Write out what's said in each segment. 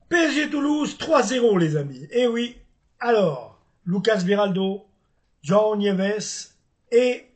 PSG Toulouse 3-0 les amis. Et oui, alors, Lucas Viraldo, João Nieves et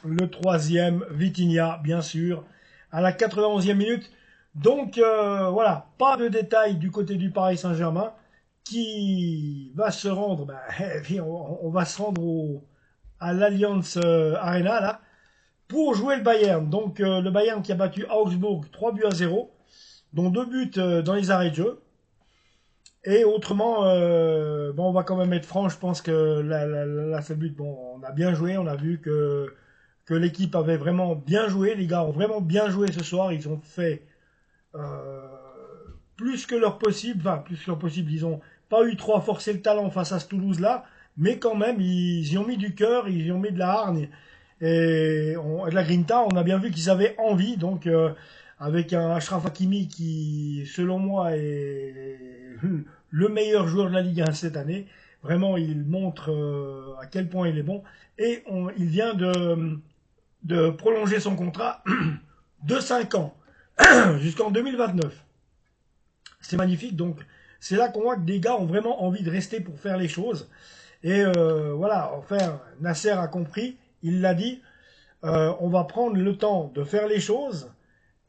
le troisième, Vitinha, bien sûr, à la 91e minute. Donc voilà, pas de détails du côté du Paris Saint-Germain qui va se rendre, on va se rendre à l'Allianz Arena là, pour jouer le Bayern. Donc le Bayern qui a battu Augsbourg 3-0, dont 2 buts dans les arrêts de jeu. Et autrement, bon, on va quand même être franc, je pense que la seule but, bon, on a bien joué, on a vu que l'équipe avait vraiment bien joué, les gars ont vraiment bien joué ce soir, ils ont fait euh, plus que leur possible, enfin plus que leur possible, ils ont pas eu trop à forcer le talent face à ce Toulouse-là, mais quand même, ils y ont mis du cœur, ils y ont mis de la hargne, et de la grinta, on a bien vu qu'ils avaient envie, donc avec un Achraf Hakimi qui, selon moi, est le meilleur joueur de la Ligue 1 cette année. Vraiment, il montre à quel point il est bon. Et il vient de prolonger son contrat de 5 ans jusqu'en 2029. C'est magnifique. Donc, c'est là qu'on voit que des gars ont vraiment envie de rester pour faire les choses. Et voilà, enfin, Nasser a compris, il l'a dit, on va prendre le temps de faire les choses.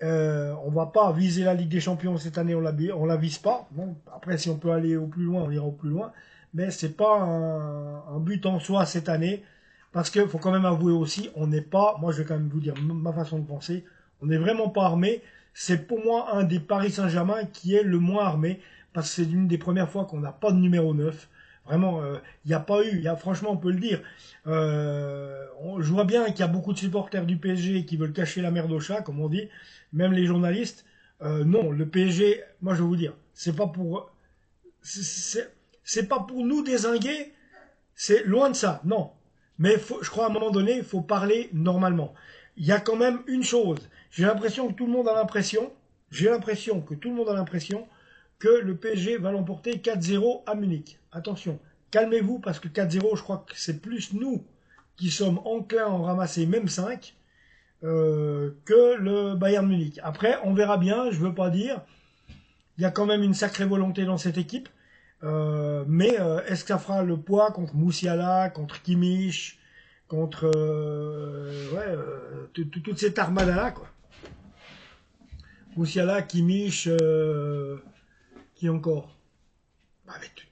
On va pas viser la Ligue des Champions cette année, on la vise pas. Bon, après, si on peut aller au plus loin, on ira au plus loin. Mais c'est pas un but en soi cette année, parce qu'il faut quand même avouer aussi, on n'est pas. Moi, je vais quand même vous dire ma façon de penser. On n'est vraiment pas armé. C'est pour moi un des Paris Saint-Germain qui est le moins armé, parce que c'est l'une des premières fois qu'on n'a pas de numéro 9. Vraiment, il n'y a pas eu, franchement, on peut le dire. Je vois bien qu'il y a beaucoup de supporters du PSG qui veulent cacher la merde au chat, comme on dit, même les journalistes. Non, le PSG, moi je vais vous dire, c'est pas pour nous dézinguer, c'est loin de ça, non. Mais je crois à un moment donné, il faut parler normalement. Il y a quand même une chose, j'ai l'impression que tout le monde a l'impression, que le PSG va l'emporter 4-0 à Munich. Attention, calmez-vous parce que 4-0, je crois que c'est plus nous qui sommes enclins à en ramasser même 5 que le Bayern Munich. Après, on verra bien, je veux pas dire. Il y a quand même une sacrée volonté dans cette équipe. Mais est-ce que ça fera le poids contre Moussiala, contre Kimmich, contre toute cette armada-là, quoi. Moussiala, Kimmich, qui encore avec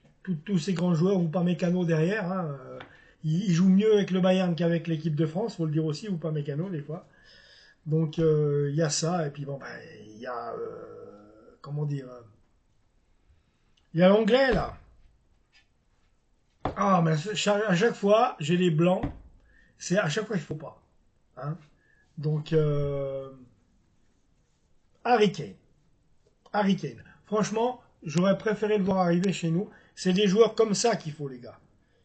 tous ces grands joueurs, ou pas Mécano derrière. Hein, il joue mieux avec le Bayern qu'avec l'équipe de France, faut le dire aussi, ou pas Mécano des fois. Donc il y a ça, et puis bon, il y a, comment dire, il y a l'anglais là. Ah, mais à chaque fois, j'ai les blancs, c'est à chaque fois il faut pas. Hein. Donc, Harry Kane. Harry Kane. Franchement, j'aurais préféré le voir arriver chez nous. C'est des joueurs comme ça qu'il faut, les gars.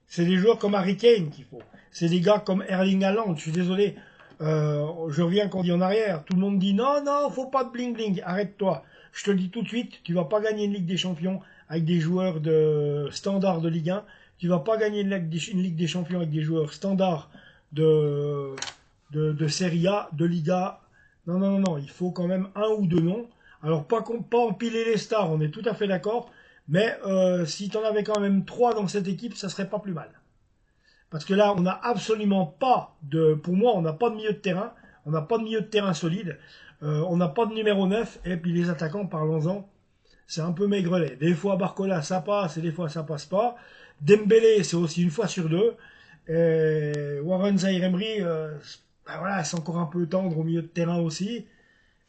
C'est des joueurs comme Harry Kane qu'il faut. C'est des gars comme Erling Haaland. Je suis désolé. Je reviens qu'on dit en arrière. Tout le monde dit non, non, faut pas de bling bling. Arrête-toi. Je te le dis tout de suite. Tu vas pas gagner une Ligue des Champions avec des joueurs de standard de Ligue 1. Tu vas pas gagner une Ligue des Champions avec des joueurs standards de, de Serie A, de Liga. Non, non, non, non. Il faut quand même un ou deux noms. Alors, pas empiler les stars, on est tout à fait d'accord. Mais si tu en avais quand même trois dans cette équipe, ça serait pas plus mal. Parce que là, on n'a absolument pas de. Pour moi, on n'a pas de milieu de terrain. On n'a pas de milieu de terrain solide. On n'a pas de numéro 9. Et puis les attaquants, parlons-en, c'est un peu maigrelet. Des fois, Barcola, ça passe et des fois, ça passe pas. Dembélé, c'est aussi une fois sur deux. Et Warren Zaïre-Emery, voilà, c'est encore un peu tendre au milieu de terrain aussi.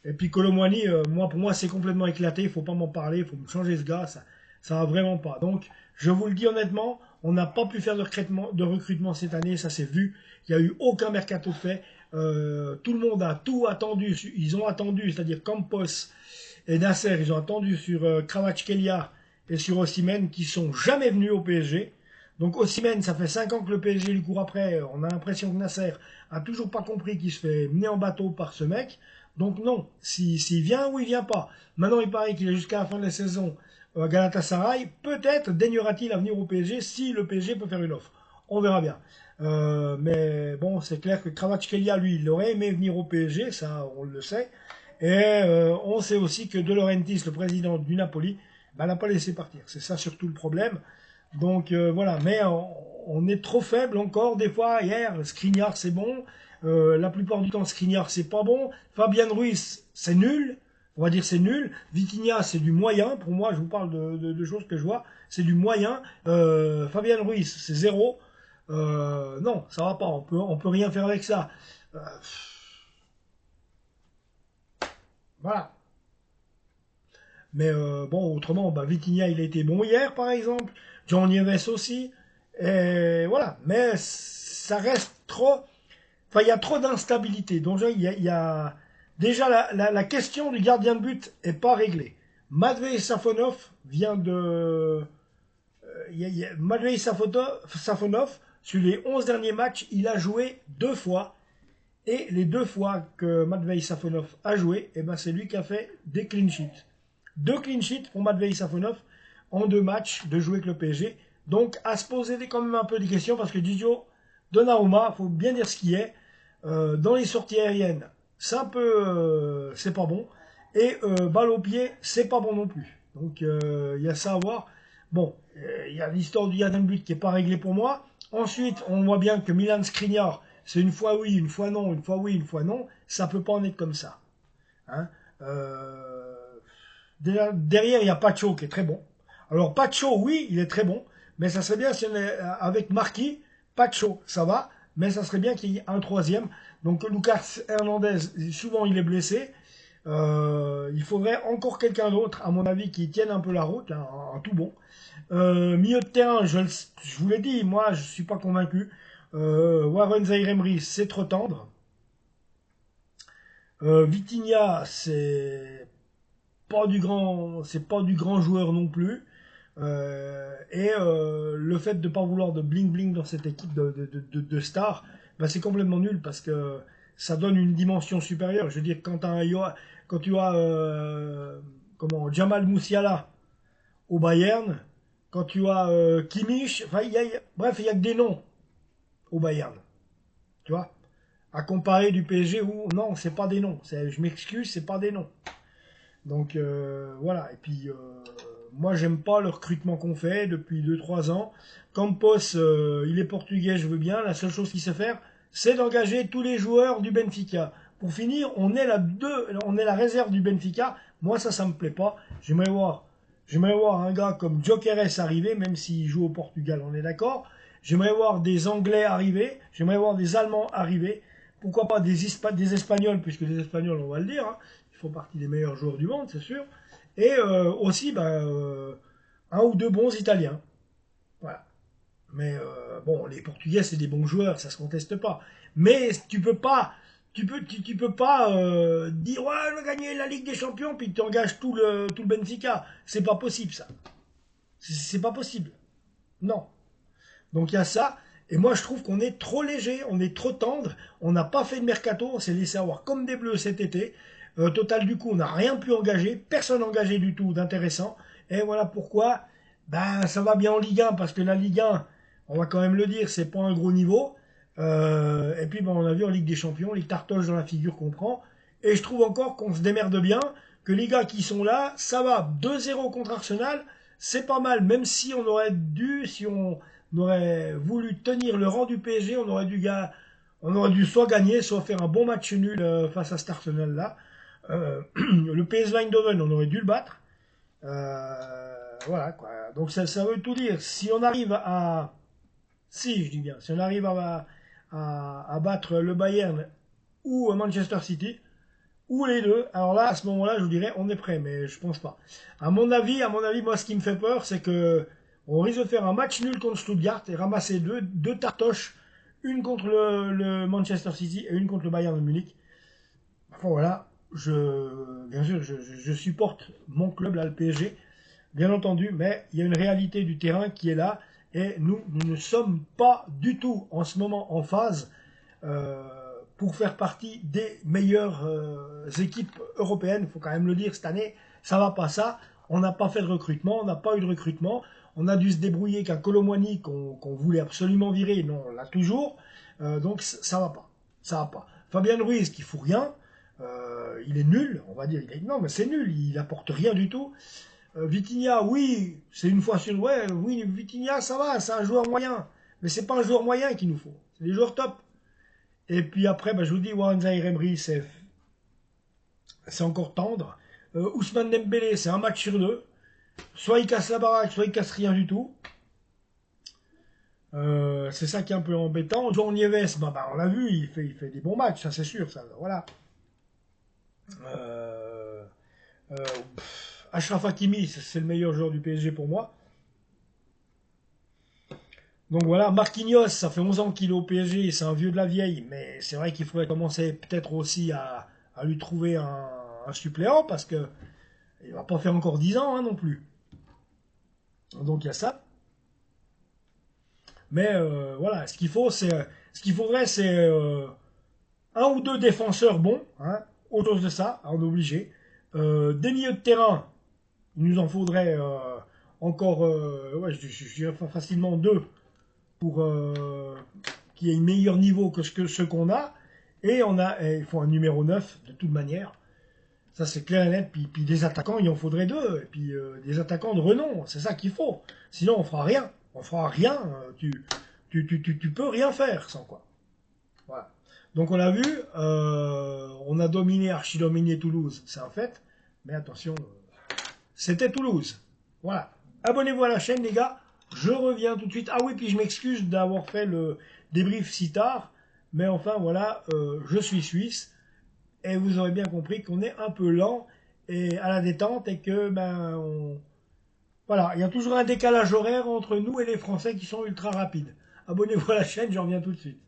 Et puis Colomwani, pour moi, c'est complètement éclaté. Il faut pas m'en parler. Il faut me changer ce gars. Ça va vraiment pas. Donc, je vous le dis honnêtement, on n'a pas pu faire de recrutement cette année. Ça s'est vu. Il n'y a eu aucun mercato fait. Tout le monde a tout attendu. Ils ont attendu, c'est-à-dire Campos et Nasser, ils ont attendu sur Kvaratskhelia et sur Osimhen qui sont jamais venus au PSG. Donc Osimhen, ça fait 5 ans que le PSG lui court après. On a l'impression que Nasser a toujours pas compris qu'il se fait mener en bateau par ce mec. Donc non, s'il vient ou il vient pas. Maintenant, il paraît qu'il est jusqu'à la fin de la saison à Galatasaray. Peut-être daignera-t-il à venir au PSG si le PSG peut faire une offre. On verra bien. Mais bon, c'est clair que Kvaratskhelia, lui, il aurait aimé venir au PSG, ça, on le sait. Et on sait aussi que De Laurentiis, le président du Napoli, ben, n'a pas laissé partir. C'est ça surtout le problème. Donc voilà, mais on est trop faible encore des fois. Hier, Skriniar c'est bon, la plupart du temps Skriniar c'est pas bon. Fabian Ruiz c'est nul, on va dire c'est nul. Vitinha c'est du moyen. Pour moi, je vous parle de choses que je vois, c'est du moyen. Fabian Ruiz c'est zéro. Non, ça va pas. On peut rien faire avec ça. Euh, voilà. Mais bon, autrement, bah, Vitinha, il a été bon hier, par exemple. John Nieves aussi. Et voilà. Mais ça reste trop. Enfin, il y a trop d'instabilité. Donc, déjà la question du gardien de but est pas réglée. Matvei Safonov vient de. Matvei Safonov, sur les 11 derniers matchs, il a joué 2 fois. Et les 2 fois que Matvei Safonov a joué, eh ben, c'est lui qui a fait des clean sheets. 2 clean sheets pour Matvei Safonov en 2 matchs de jouer avec le PSG. Donc à se poser quand même un peu des questions parce que Gigio Donnarumma, il faut bien dire ce qui est. Dans les sorties aériennes, c'est un peu, c'est pas bon. Et balle au pied, c'est pas bon non plus. Donc il y a ça à voir. Bon, il y a l'histoire du gardien de but qui est pas réglée pour moi. Ensuite, on voit bien que Milan Skriniar, c'est une fois oui, une fois non, une fois oui, une fois non. Ça peut pas en être comme ça. Hein. Derrière, il y a Pacho qui est très bon. Alors Pacho, oui, il est très bon, mais ça serait bien si on est avec Marquis, Pacho, ça va, mais ça serait bien qu'il y ait un troisième. Donc Lucas Hernandez, souvent il est blessé. Il faudrait encore quelqu'un d'autre, à mon avis, qui tienne un peu la route, hein, un tout bon. Milieu de terrain, je vous l'ai dit, moi je suis pas convaincu. Warren Zaïre-Emery, c'est trop tendre. Vitinha, c'est pas du grand joueur non plus. Et le fait de ne pas vouloir de bling bling dans cette équipe de stars, bah, c'est complètement nul parce que ça donne une dimension supérieure. Je veux dire, quand tu as comment, Jamal Musiala au Bayern, quand tu as Kimmich, enfin, bref, il n'y a que des noms au Bayern. Tu vois, à comparer du PSG où non, c'est pas des noms. Je m'excuse, c'est pas des noms. Donc voilà, et puis moi j'aime pas le recrutement qu'on fait depuis 2 3 ans. Campos, il est portugais, je veux bien. La seule chose qu'il sait faire, c'est d'engager tous les joueurs du Benfica. Pour finir, on est la réserve du Benfica. Moi ça me plaît pas. J'aimerais voir un gars comme Gyökeres arriver, même s'il joue au Portugal, on est d'accord. J'aimerais voir des Anglais arriver. J'aimerais voir des Allemands arriver. Pourquoi pas des Espagnols, puisque les Espagnols, on va le dire, hein, ils font partie des meilleurs joueurs du monde, c'est sûr. Et aussi, un ou deux bons Italiens. Voilà. Mais bon, les Portugais, c'est des bons joueurs, ça se conteste pas. Mais tu peux pas dire ouais, je vais gagner la Ligue des Champions, puis tu engages tout le Benfica. C'est pas possible ça. C'est pas possible. Non. Donc il y a ça. Et moi, je trouve qu'on est trop léger, on est trop tendre, on n'a pas fait de mercato, on s'est laissé avoir comme des bleus cet été. Total, du coup, on n'a rien pu engager, personne engagé du tout d'intéressant. Et voilà pourquoi ben, ça va bien en Ligue 1, parce que la Ligue 1, on va quand même le dire, c'est pas un gros niveau. Et puis, ben, on a vu en Ligue des Champions, les tartoches dans la figure qu'on prend. Et je trouve encore qu'on se démerde bien, que les gars qui sont là, ça va. 2-0 contre Arsenal, c'est pas mal, même si si on aurait voulu tenir le rang du PSG, on aurait dû soit gagner, soit faire un bon match nul face à cet Arsenal-là. Le PSV Eindhoven, on aurait dû le battre. Voilà quoi. Donc ça veut tout dire. Si on arrive à, si je dis bien, si on arrive à battre le Bayern ou Manchester City, ou les deux, alors là, à ce moment-là, je vous dirais, on est prêt, mais je pense pas. À mon avis, moi, ce qui me fait peur, c'est que on risque de faire un match nul contre Stuttgart et ramasser deux tartoches, une contre le Manchester City et une contre le Bayern de Munich. Enfin voilà, bien sûr, je supporte mon club, là, le PSG, bien entendu, mais il y a une réalité du terrain qui est là et nous ne sommes pas du tout en ce moment en phase euh, pour faire partie des meilleures équipes européennes. Il faut quand même le dire, cette année, ça va pas ça. On n'a pas fait de recrutement, on n'a pas eu de recrutement. On a dû se débrouiller qu'un Colomwani qu'on voulait absolument virer, non, on l'a toujours. Donc ça va pas. Ça va pas. Fabien Ruiz qui fout rien. il est nul, on va dire. Non, mais c'est nul, il apporte rien du tout. Vitinha, oui, c'est une fois sur... Ouais, oui, Vitinha, ça va, c'est un joueur moyen. Mais c'est pas un joueur moyen qu'il nous faut, c'est des joueurs top. Et puis après, bah, je vous dis, Warren Zaïre-Emery, c'est encore tendre. Ousmane Dembélé, c'est un match sur deux. Soit il casse la baraque, soit il casse rien du tout. C'est ça qui est un peu embêtant. Jean Nieves, on l'a vu, il fait des bons matchs, ça c'est sûr. Ça, voilà. Euh, euh, Achraf Hakimi, c'est le meilleur joueur du PSG pour moi. Donc voilà, Marquinhos, ça fait 11 ans qu'il est au PSG, c'est un vieux de la vieille, mais c'est vrai qu'il faudrait commencer peut-être aussi à lui trouver un suppléant, parce que il va pas faire encore 10 ans hein, non plus. Donc il y a ça. Mais voilà, ce qu'il faudrait, c'est un ou deux défenseurs bons, hein, autour de ça, on est obligé. Des milieux de terrain, il nous en faudrait encore, ouais, je dirais facilement deux pour qu'il y ait un meilleur niveau que ce qu'on a. Et il faut un numéro 9 de toute manière. Ça, c'est clair et net. Puis des attaquants, il en faudrait deux. Et puis des attaquants de renom, c'est ça qu'il faut. Sinon, on fera rien. On fera rien. Tu peux rien faire sans quoi. Voilà. Donc, on a vu, on a dominé, archi-dominé Toulouse, c'est un fait. Mais attention, c'était Toulouse. Voilà. Abonnez-vous à la chaîne, les gars. Je reviens tout de suite. Ah oui, puis je m'excuse d'avoir fait le débrief si tard. Mais enfin, voilà, je suis suisse. Et vous aurez bien compris qu'on est un peu lent et à la détente et que voilà, il y a toujours un décalage horaire entre nous et les Français qui sont ultra rapides. Abonnez-vous à la chaîne, j'en reviens tout de suite.